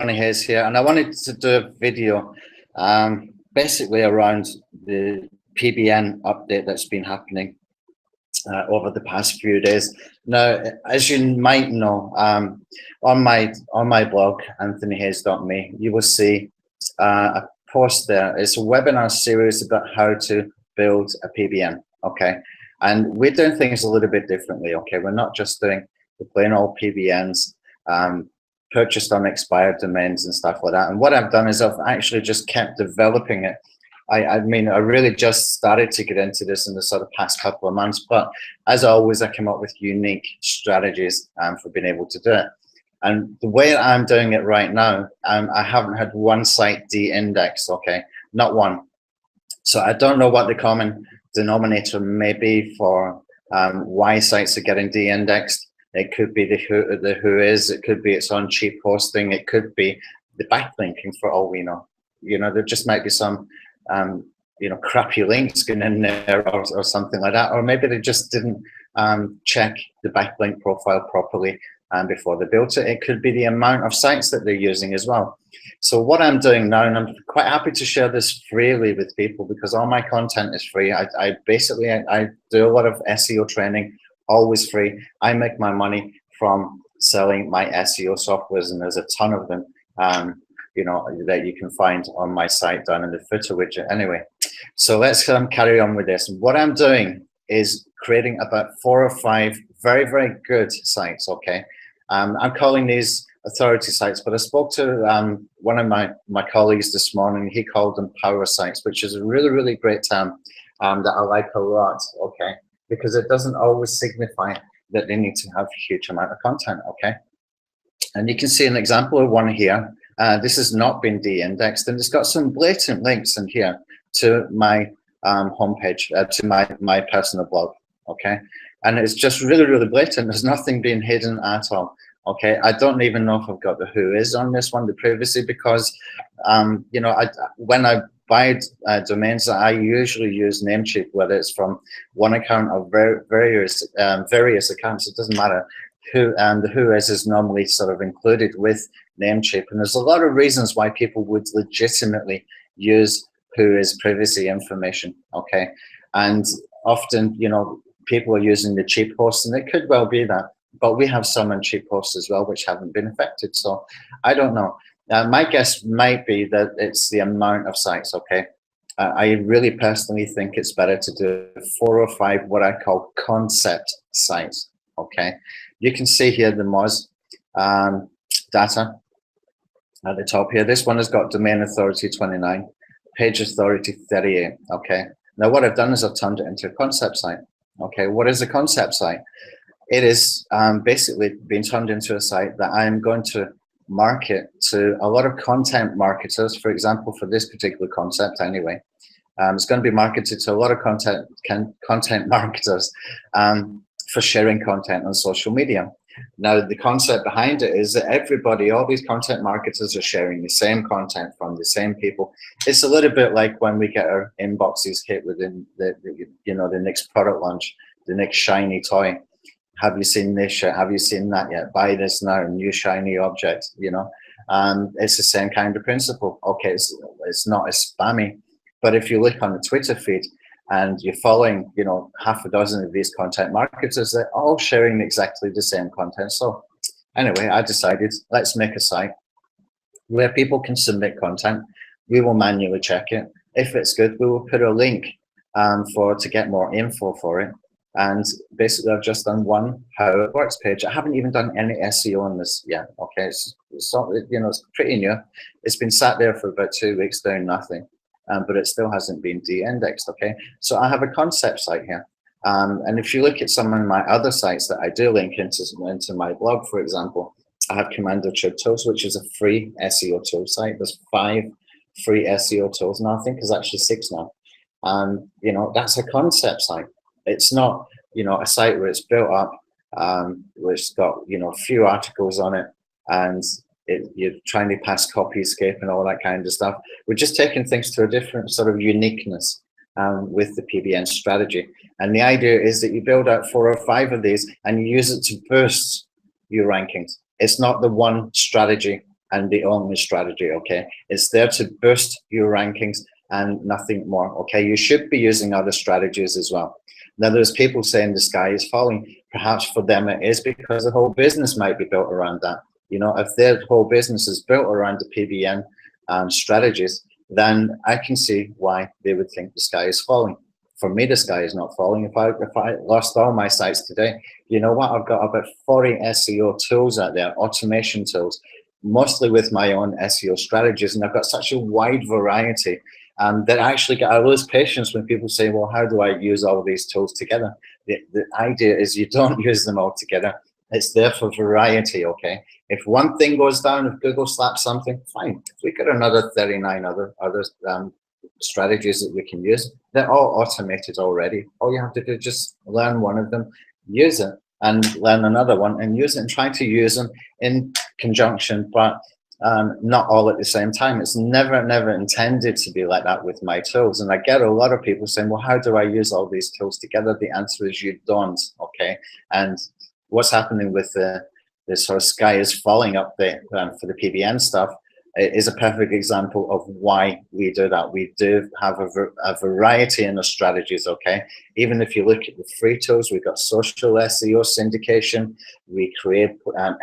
Johnny Hayes here, and I wanted to do a video basically around the PBN update that's been happening over the past few days. Now, as you might know, on my blog, anthonyhayes.me, you will see a post there. It's a webinar series about how to build a PBN, okay? And we're doing things a little bit differently, okay? We're not just doing the plain old PBNs, purchased on expired domains and stuff like that. And what I've done is I've actually just kept developing it. I mean, I really just started to get into this in the sort of past couple of months, but as always, I come up with unique strategies for being able to do it. And the way I'm doing it right now, I haven't had one site de-indexed, okay? Not one. So I don't know what the common denominator may be for why sites are getting de-indexed. It could be the who is, it could be its own cheap hosting, it could be the backlinking for all we know. You know, there just might be some, you know, crappy links going in there or something like that. Or maybe they just didn't check the backlink profile properly before they built it. It could be the amount of sites that they're using as well. So what I'm doing now, and I'm quite happy to share this freely with people because all my content is free. I basically do a lot of SEO training, always free. I make my money from selling my SEO softwares, and there's a ton of them, you know, that you can find on my site down in the footer widget. Anyway, so let's carry on with this. What I'm doing is creating about 4 or 5 very, very good sites, okay? I'm calling these authority sites, but I spoke to one of my colleagues this morning. He called them power sites, which is a really, really great term that I like a lot, okay? Because it doesn't always signify that they need to have a huge amount of content, okay? And you can see an example of one here. This has not been de-indexed, and it's got some blatant links in here to my homepage, to my personal blog, okay? And it's just really, really blatant. There's nothing being hidden at all, okay? I don't even know if I've got the who is on this one, the privacy, because, you know, when I buy domains, I usually use Namecheap, whether it's from one account or various accounts. It doesn't matter who, and the who is normally sort of included with Namecheap. And there's a lot of reasons why people would legitimately use who is privacy information, okay? And often, you know, people are using the cheap hosts, and it could well be that, but we have some cheap hosts as well which haven't been affected. So I don't know. My guess might be that it's the amount of sites, okay? I really personally think it's better to do 4 or 5 what I call concept sites, okay? You can see here the Moz data at the top here. This one has got domain authority 29, page authority 38, okay? Now what I've done is I've turned it into a concept site, okay? What is a concept site? It is basically being turned into a site that I'm going to market to a lot of content marketers. For example, for this particular concept anyway, it's going to be marketed to a lot of content marketers for sharing content on social media. Now, the concept behind it is that everybody, all these content marketers are sharing the same content from the same people. It's a little bit like when we get our inboxes hit within the you know, the next product launch, the next shiny toy. Have you seen this yet? Have you seen that yet? Buy this now, new shiny object, you know? It's the same kind of principle. Okay, it's not as spammy, but if you look on the Twitter feed and you're following, you know, half a dozen of these content marketers, they're all sharing exactly the same content. So anyway, I decided, let's make a site where people can submit content. We will manually check it. If it's good, we will put a link to get more info for it. And basically, I've just done one how it works page. I haven't even done any SEO on this yet. Okay, it's you know, it's pretty new. It's been sat there for about 2 weeks doing nothing, but it still hasn't been de-indexed. Okay, so I have a concept site here, and if you look at some of my other sites that I do link into my blog, for example, I have Commando Tube Tools, which is a free SEO tool site. There's 5 free SEO tools now. I think there's actually 6 now. You know, that's a concept site. It's not, you know, a site where it's built up, where it's got, you know, a few articles on it, and you're trying to pass copy escape and all that kind of stuff. We're just taking things to a different sort of uniqueness with the PBN strategy. And the idea is that you build out 4 or 5 of these and you use it to boost your rankings. It's not the one strategy and the only strategy, okay? It's there to boost your rankings and nothing more, okay? You should be using other strategies as well. Now, there's people saying the sky is falling. Perhaps for them it is, because the whole business might be built around that. You know, if their whole business is built around the PBN strategies, then I can see why they would think the sky is falling. For me, the sky is not falling. If I lost all my sites today, you know what? I've got about 40 SEO tools out there, automation tools, mostly with my own SEO strategies, and I've got such a wide variety that I lose patience when people say, well, how do I use all of these tools together? The idea is you don't use them all together. It's there for variety, okay? If one thing goes down, if Google slaps something, fine. If we got another 39 other strategies that we can use, they're all automated already. All you have to do is just learn one of them, use it, and learn another one and use it, and try to use them in conjunction, but not all at the same time. It's never intended to be like that with my tools. And I get a lot of people saying, well, how do I use all these tools together? The answer is you don't, okay? And what's happening with the sort of sky is falling update for the PBN stuff is a perfect example of why we do that. We do have a variety in the strategies, okay? Even if you look at the free tools, we've got social SEO syndication, we create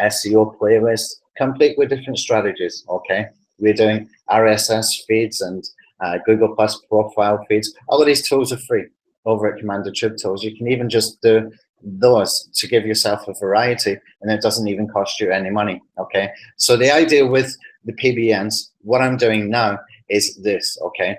SEO playlists, complete with different strategies, okay? We're doing RSS feeds and Google Plus profile feeds. All of these tools are free over at Commander Tube Tools. You can even just do those to give yourself a variety, and it doesn't even cost you any money, okay? So the idea with the PBNs, what I'm doing now is this, okay?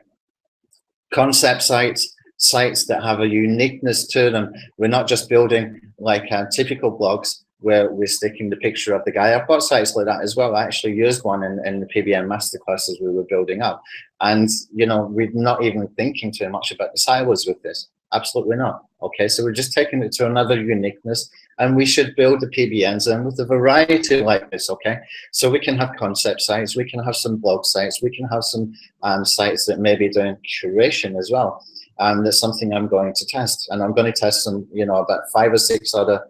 Concept sites, sites that have a uniqueness to them. We're not just building like typical blogs where we're sticking the picture of the guy. I've got sites like that as well. I actually used one in the PBN masterclasses we were building up. And, you know, we're not even thinking too much about the silos with this. Absolutely not. Okay, so we're just taking it to another uniqueness, and we should build the PBNs in with a variety like this, okay? So we can have concept sites, we can have some blog sites, we can have some sites that may be doing curation as well. That's something I'm going to test, and I'm going to test some, you know, about 5 or 6 other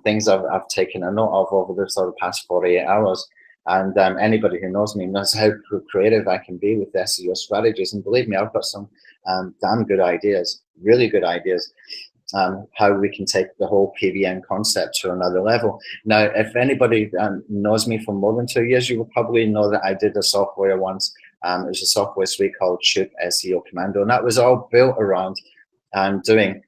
things I've taken a note of over the sort of past 48 hours. And anybody who knows me knows how creative I can be with SEO strategies. And believe me, I've got some damn good ideas, really good ideas, how we can take the whole PBN concept to another level. Now, if anybody knows me for more than 2 years, you will probably know that I did a software once. It was a software suite called Tube SEO Commando, and that was all built around doing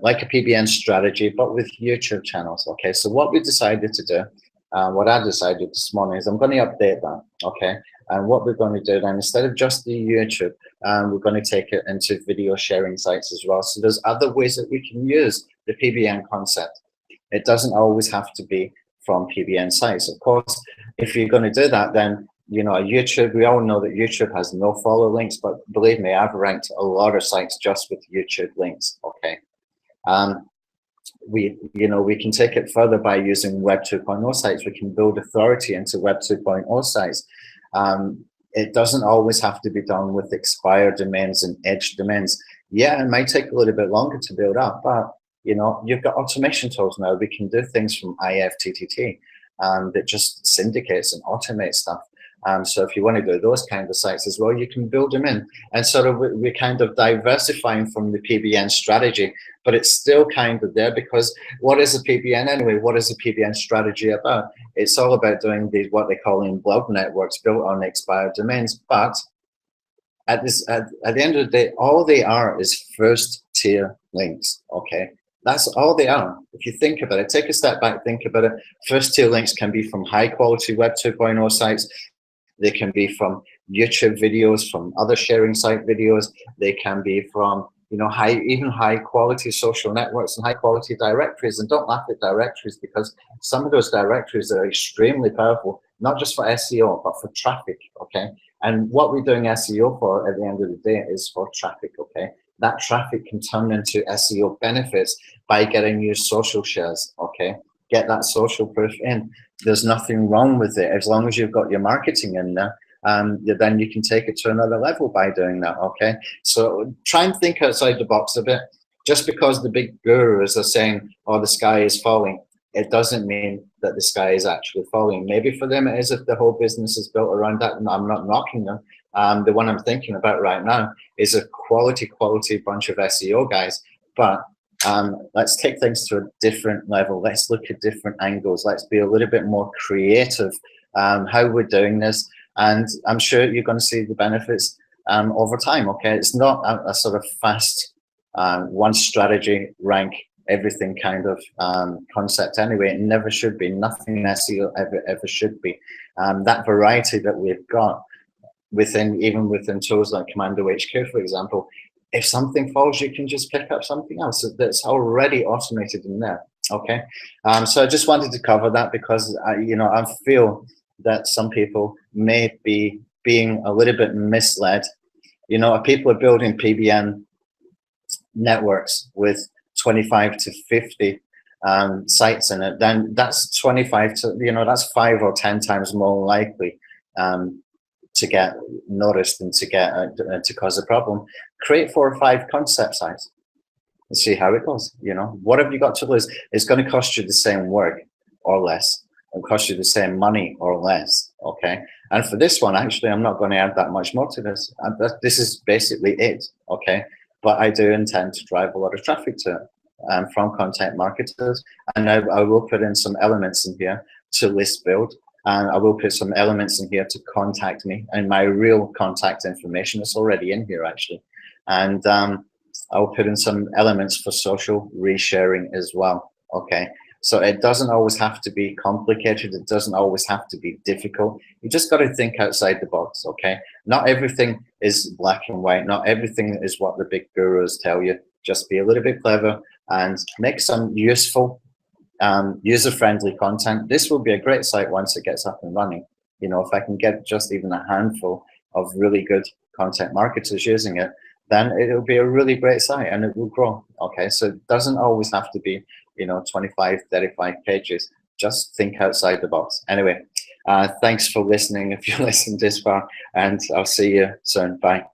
like a PBN strategy, but with YouTube channels. Okay, so what we decided to do, what I decided this morning is I'm going to update that, okay? And what we're going to do then, instead of just the YouTube, we're going to take it into video sharing sites as well. So there's other ways that we can use the PBN concept. It doesn't always have to be from PBN sites. Of course, if you're going to do that, then, you know, YouTube, we all know that YouTube has no follow links, but believe me, I've ranked a lot of sites just with YouTube links, okay? We can take it further by using Web 2.0 sites. We can build authority into Web 2.0 sites. It doesn't always have to be done with expired domains and edge domains. Yeah, it might take a little bit longer to build up, but you know, you've got automation tools now. We can do things from IFTTT that just syndicates and automates stuff. So if you want to do those kind of sites as well, you can build them in. And sort of we're kind of diversifying from the PBN strategy, but it's still kind of there, because what is a PBN anyway? What is a PBN strategy about? It's all about doing these, what they call in blog networks built on expired domains. But at the end of the day, all they are is first tier links, okay? That's all they are. If you think about it, take a step back, think about it. First tier links can be from high quality Web 2.0 sites. They can be from YouTube videos, from other sharing site videos. They can be from, you know, even high quality social networks and high quality directories. And don't laugh at directories, because some of those directories are extremely powerful, not just for SEO, but for traffic, okay? And what we're doing SEO for at the end of the day is for traffic, okay? That traffic can turn into SEO benefits by getting you social shares, okay? Get that social proof in. There's nothing wrong with it as long as you've got your marketing in there. Then you can take it to another level by doing that, okay? So try and think outside the box a bit. Just because the big gurus are saying, oh, the sky is falling, it doesn't mean that the sky is actually falling. Maybe for them it is if the whole business is built around that, and I'm not knocking them. The one I'm thinking about right now is a quality bunch of SEO guys, but let's take things to a different level. Let's look at different angles. Let's be a little bit more creative how we're doing this, and I'm sure you're going to see the benefits over time. Okay, it's not a sort of fast one strategy rank everything kind of concept anyway. It never should be. Nothing SEO ever should be. That variety that we've got within, even within tools like Commando HQ, for example, if something falls, you can just pick up something else that's already automated in there. Okay, so I just wanted to cover that because I feel that some people may be being a little bit misled. People are building PBN networks with 25 to 50 sites in it, then that's 25 to, that's 5 or 10 times more likely to get noticed and to get to cause a problem. Create 4 or 5 concept sites and see how it goes. What have you got to lose? It's going to cost you the same work or less. It'll cost you the same money or less. Okay, and for this one, actually, I'm not going to add that much more to this. This is basically it. Okay, but I do intend to drive a lot of traffic to it from content marketers, and I will put in some elements in here to list build, and I will put some elements in here to contact me, and my real contact information is already in here actually, and I'll put in some elements for social resharing as well. Okay, so it doesn't always have to be complicated. It doesn't always have to be difficult. You just got to think outside the box. Okay, not everything is black and white. Not everything is what the big gurus tell you. Just be a little bit clever and make some useful, user-friendly content. This will be a great site once it gets up and running. If I can get just even a handful of really good content marketers using it, then it'll be a really great site and it will grow. Okay, so it doesn't always have to be 25, 35 pages. Just think outside the box. Anyway, thanks for listening if you listened this far, and I'll see you soon. Bye.